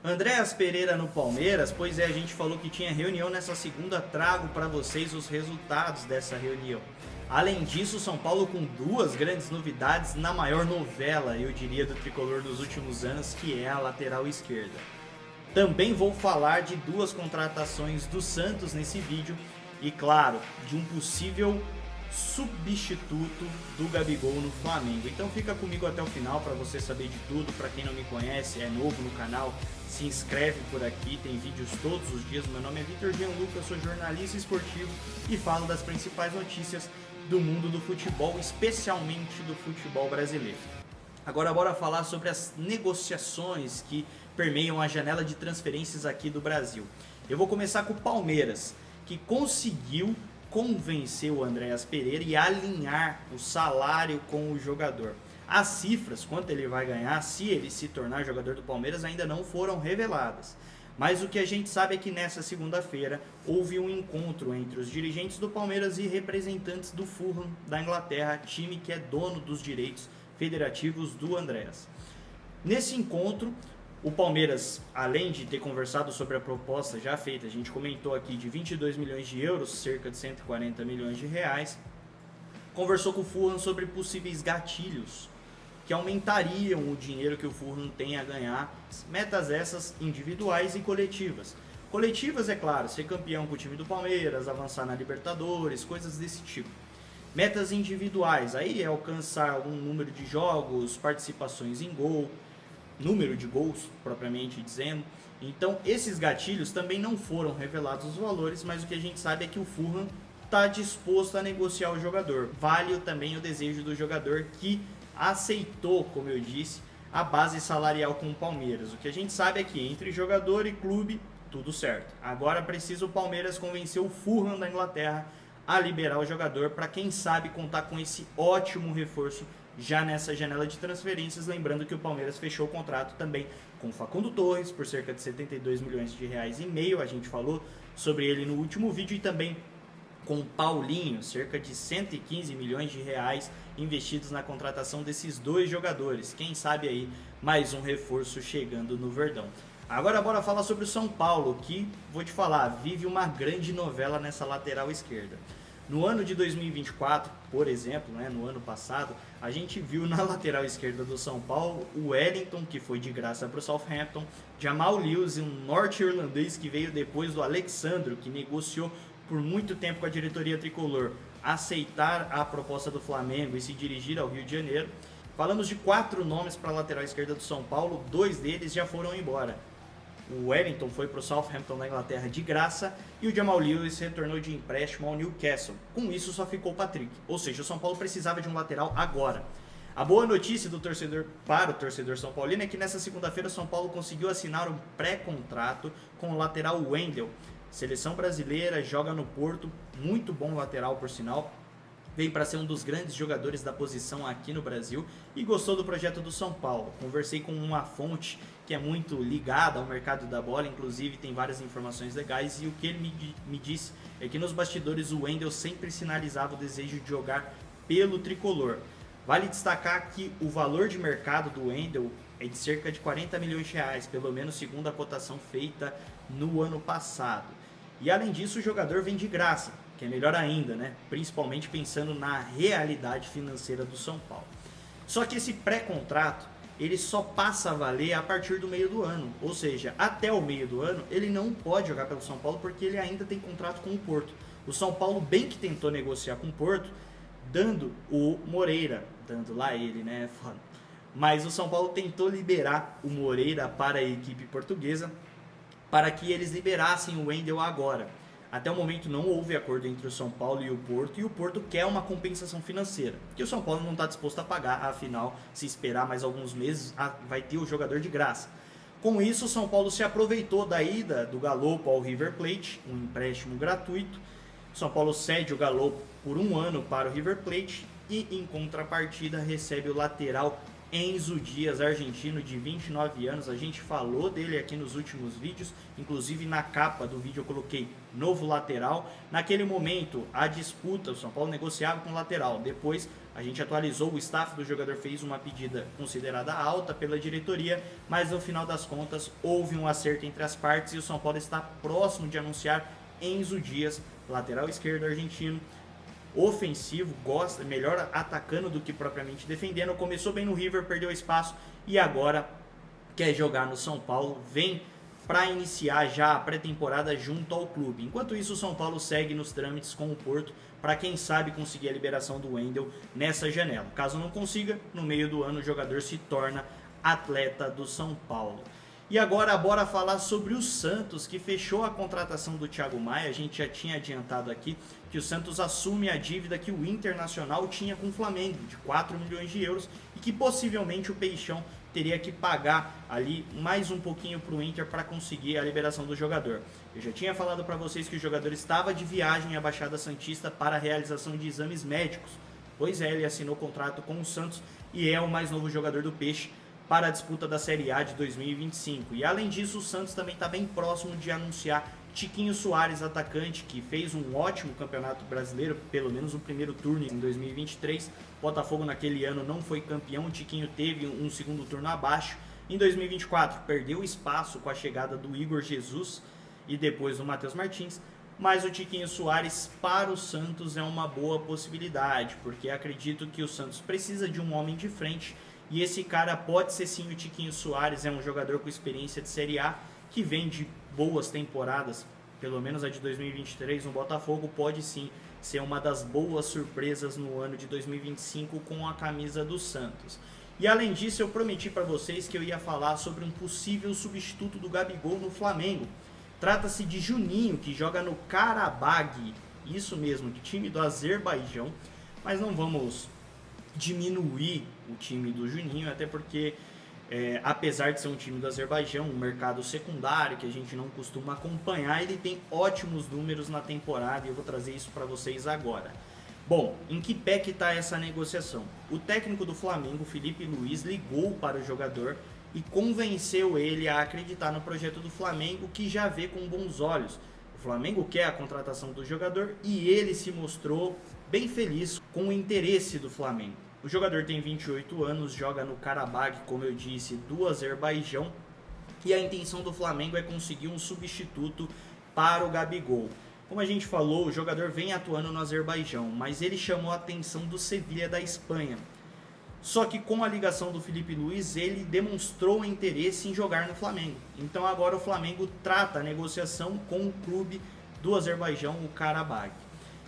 Andréas Pereira no Palmeiras, pois é, a gente falou que tinha reunião nessa segunda, trago para vocês os resultados dessa reunião. Além disso, São Paulo com duas grandes novidades na maior novela, eu diria, do tricolor dos últimos anos, que é a lateral esquerda. Também vou falar de duas contratações do Santos nesse vídeo e, claro, de um possível substituto do Gabigol no Flamengo. Então fica comigo até o final para você saber de tudo. Para quem não me conhece, é novo no canal, se inscreve por aqui, tem vídeos todos os dias. Meu nome é Vitor Gianluca, eu sou jornalista esportivo e falo das principais notícias do mundo do futebol, especialmente do futebol brasileiro. Agora bora falar sobre as negociações que permeiam a janela de transferências aqui do Brasil. Eu vou começar com o Palmeiras, que conseguiu convencer o Andréas Pereira e alinhar o salário com o jogador. As cifras, quanto ele vai ganhar se ele se tornar jogador do Palmeiras, ainda não foram reveladas. Mas o que a gente sabe é que nessa segunda-feira houve um encontro entre os dirigentes do Palmeiras e representantes do Fulham da Inglaterra, time que é dono dos direitos federativos do Andréas. Nesse encontro, o Palmeiras, além de ter conversado sobre a proposta já feita, a gente comentou aqui de 22 milhões de euros, cerca de 140 milhões de reais, conversou com o Fulham sobre possíveis gatilhos que aumentariam o dinheiro que o Fulham tem a ganhar, metas essas individuais e coletivas. Coletivas, é claro, ser campeão com o time do Palmeiras, avançar na Libertadores, coisas desse tipo. Metas individuais, aí é alcançar algum número de jogos, participações em gol, número de gols, propriamente dizendo. Então, esses gatilhos também não foram revelados os valores, mas o que a gente sabe é que o Fulham está disposto a negociar o jogador. Vale também o desejo do jogador que aceitou, como eu disse, a base salarial com o Palmeiras. O que a gente sabe é que entre jogador e clube, tudo certo. Agora precisa o Palmeiras convencer o Fulham da Inglaterra a liberar o jogador para, quem sabe, contar com esse ótimo reforço já nessa janela de transferências. Lembrando que o Palmeiras fechou o contrato também com o Facundo Torres por cerca de 72 milhões de reais e meio, a gente falou sobre ele no último vídeo, e também com o Paulinho, cerca de 115 milhões de reais investidos na contratação desses dois jogadores. Quem sabe aí mais um reforço chegando no Verdão. Agora bora falar sobre o São Paulo, que, vou te falar, vive uma grande novela nessa lateral esquerda. No ano de 2024, por exemplo, no ano passado, a gente viu na lateral esquerda do São Paulo o Wellington, que foi de graça para o Southampton, Jamal Lewis, um norte-irlandês que veio depois do Alexandro, que negociou por muito tempo com a diretoria tricolor, aceitar a proposta do Flamengo e se dirigir ao Rio de Janeiro. Falamos de 4 nomes para a lateral esquerda do São Paulo, 2 deles já foram embora. O Wellington foi para o Southampton da Inglaterra de graça e o Jamal Lewis retornou de empréstimo ao Newcastle. Com isso só ficou o Patrick, ou seja, o São Paulo precisava de um lateral agora. A boa notícia do torcedor para o torcedor são paulino é que nessa segunda-feira o São Paulo conseguiu assinar um pré-contrato com o lateral Wendel. Seleção brasileira, joga no Porto, muito bom lateral por sinal. Vem para ser um dos grandes jogadores da posição aqui no Brasil e gostou do projeto do São Paulo. Conversei com uma fonte que é muito ligada ao mercado da bola, inclusive tem várias informações legais, e o que ele me disse é que nos bastidores o Wendel sempre sinalizava o desejo de jogar pelo tricolor. Vale destacar que o valor de mercado do Wendel é de cerca de 40 milhões de reais, pelo menos segundo a cotação feita no ano passado. E além disso, o jogador vem de graça, que é melhor ainda, principalmente pensando na realidade financeira do São Paulo. Só que esse pré-contrato, ele só passa a valer a partir do meio do ano, ou seja, até o meio do ano ele não pode jogar pelo São Paulo porque ele ainda tem contrato com o Porto. O São Paulo bem que tentou negociar com o Porto, dando o Moreira, dando lá ele, mas o São Paulo tentou liberar o Moreira para a equipe portuguesa, para que eles liberassem o Wendel agora. Até o momento não houve acordo entre o São Paulo e o Porto quer uma compensação financeira, que o São Paulo não está disposto a pagar, afinal, se esperar mais alguns meses, vai ter o jogador de graça. Com isso, o São Paulo se aproveitou da ida do Galopo ao River Plate, um empréstimo gratuito. O São Paulo cede o Galopo por 1 ano para o River Plate e, em contrapartida, recebe o lateral Enzo Dias, argentino de 29 anos, a gente falou dele aqui nos últimos vídeos, inclusive na capa do vídeo eu coloquei novo lateral. Naquele momento, a disputa, o São Paulo negociava com o lateral, depois a gente atualizou, o staff do jogador fez uma pedida considerada alta pela diretoria, mas no final das contas houve um acerto entre as partes e o São Paulo está próximo de anunciar Enzo Dias, lateral esquerdo argentino, ofensivo, gosta, melhor atacando do que propriamente defendendo. Começou bem no River, perdeu espaço e agora quer jogar no São Paulo, vem para iniciar já a pré-temporada junto ao clube. Enquanto isso, o São Paulo segue nos trâmites com o Porto para quem sabe conseguir a liberação do Wendel nessa janela. Caso não consiga, no meio do ano o jogador se torna atleta do São Paulo. E agora bora falar sobre o Santos, que fechou a contratação do Thiago Maia. A gente já tinha adiantado aqui que o Santos assume a dívida que o Internacional tinha com o Flamengo, de 4 milhões de euros, e que possivelmente o Peixão teria que pagar ali mais um pouquinho para o Inter para conseguir a liberação do jogador. Eu já tinha falado para vocês que o jogador estava de viagem à Baixada Santista para a realização de exames médicos. Pois é, ele assinou contrato com o Santos e é o mais novo jogador do Peixe para a disputa da Série A de 2025. E além disso, o Santos também está bem próximo de anunciar Tiquinho Soares, atacante, que fez um ótimo campeonato brasileiro, pelo menos o primeiro turno em 2023. Botafogo naquele ano não foi campeão, o Tiquinho teve um segundo turno abaixo. Em 2024 perdeu espaço com a chegada do Igor Jesus e depois do Matheus Martins. Mas o Tiquinho Soares para o Santos é uma boa possibilidade, porque acredito que o Santos precisa de um homem de frente. E esse cara pode ser sim o Tiquinho Soares, é um jogador com experiência de Série A, que vem de boas temporadas, pelo menos a de 2023 no Botafogo, pode sim ser uma das boas surpresas no ano de 2025 com a camisa do Santos. E além disso, eu prometi para vocês que eu ia falar sobre um possível substituto do Gabigol no Flamengo. Trata-se de Juninho, que joga no Karabag, isso mesmo, de time do Azerbaijão, mas não vamos diminuir o time do Juninho, até porque apesar de ser um time do Azerbaijão, um mercado secundário que a gente não costuma acompanhar, ele tem ótimos números na temporada e eu vou trazer isso para vocês agora. Bom, em que pé que está essa negociação? O técnico do Flamengo, Felipe Luiz, ligou para o jogador e convenceu ele a acreditar no projeto do Flamengo, que já vê com bons olhos. O Flamengo quer a contratação do jogador e ele se mostrou bem feliz com o interesse do Flamengo. O jogador tem 28 anos, joga no Karabag, como eu disse, do Azerbaijão, e a intenção do Flamengo é conseguir um substituto para o Gabigol. Como a gente falou, o jogador vem atuando no Azerbaijão, mas ele chamou a atenção do Sevilha da Espanha. Só que com a ligação do Felipe Luiz, ele demonstrou interesse em jogar no Flamengo. Então agora o Flamengo trata a negociação com o clube do Azerbaijão, o Karabag.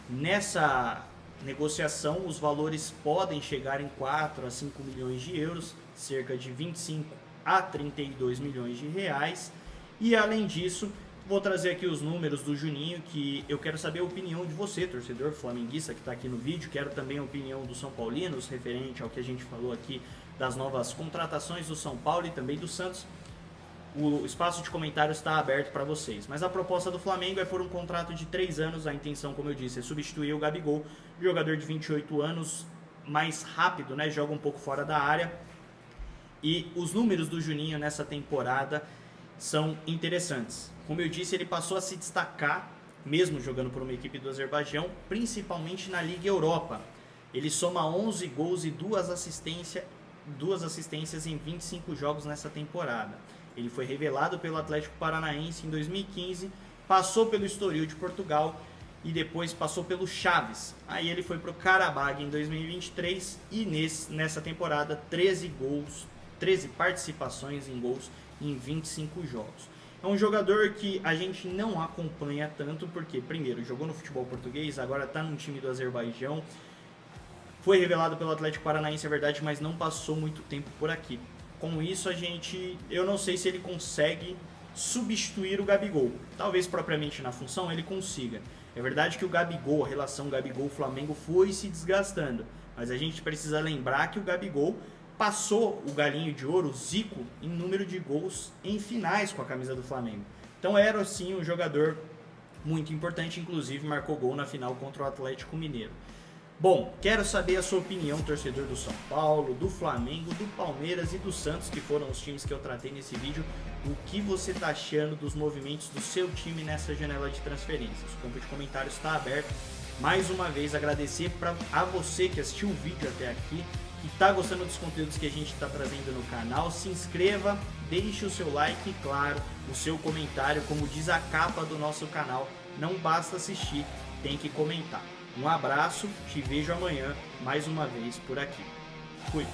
Nessa negociação, os valores podem chegar em 4 a 5 milhões de euros, cerca de 25 a 32 milhões de reais. E além disso, vou trazer aqui os números do Juninho, que eu quero saber a opinião de você, torcedor flamenguista que está aqui no vídeo. Quero também a opinião dos São Paulinos, referente ao que a gente falou aqui das novas contratações do São Paulo e também do Santos. O espaço de comentários está aberto para vocês. Mas a proposta do Flamengo é por um contrato de 3 anos. A intenção, como eu disse, é substituir o Gabigol, jogador de 28 anos, mais rápido, né? Joga um pouco fora da área. E os números do Juninho nessa temporada são interessantes. Como eu disse, ele passou a se destacar, mesmo jogando por uma equipe do Azerbaijão, principalmente na Liga Europa. Ele soma 11 gols e 2 assistências em 25 jogos nessa temporada. Ele foi revelado pelo Atlético Paranaense em 2015, passou pelo Estoril de Portugal e depois passou pelo Chaves. Aí ele foi para o Karabag em 2023 e nessa temporada 13 participações em gols em 25 jogos. É um jogador que a gente não acompanha tanto porque, primeiro, jogou no futebol português, agora está num time do Azerbaijão. Foi revelado pelo Atlético Paranaense, é verdade, mas não passou muito tempo por aqui. Com isso, eu não sei se ele consegue substituir o Gabigol. Talvez propriamente na função ele consiga. É verdade que o Gabigol, a relação Gabigol-Flamengo foi se desgastando. Mas a gente precisa lembrar que o Gabigol passou o Galinho de Ouro, o Zico, em número de gols em finais com a camisa do Flamengo. Então era sim um jogador muito importante, inclusive marcou gol na final contra o Atlético Mineiro. Bom, quero saber a sua opinião, torcedor do São Paulo, do Flamengo, do Palmeiras e do Santos, que foram os times que eu tratei nesse vídeo. O que você está achando dos movimentos do seu time nessa janela de transferências? O campo de comentários está aberto. Mais uma vez, agradecer a você que assistiu o vídeo até aqui, que está gostando dos conteúdos que a gente está trazendo no canal. Se inscreva, deixe o seu like e, claro, o seu comentário, como diz a capa do nosso canal. Não basta assistir, tem que comentar. Um abraço, te vejo amanhã mais uma vez por aqui. Fui!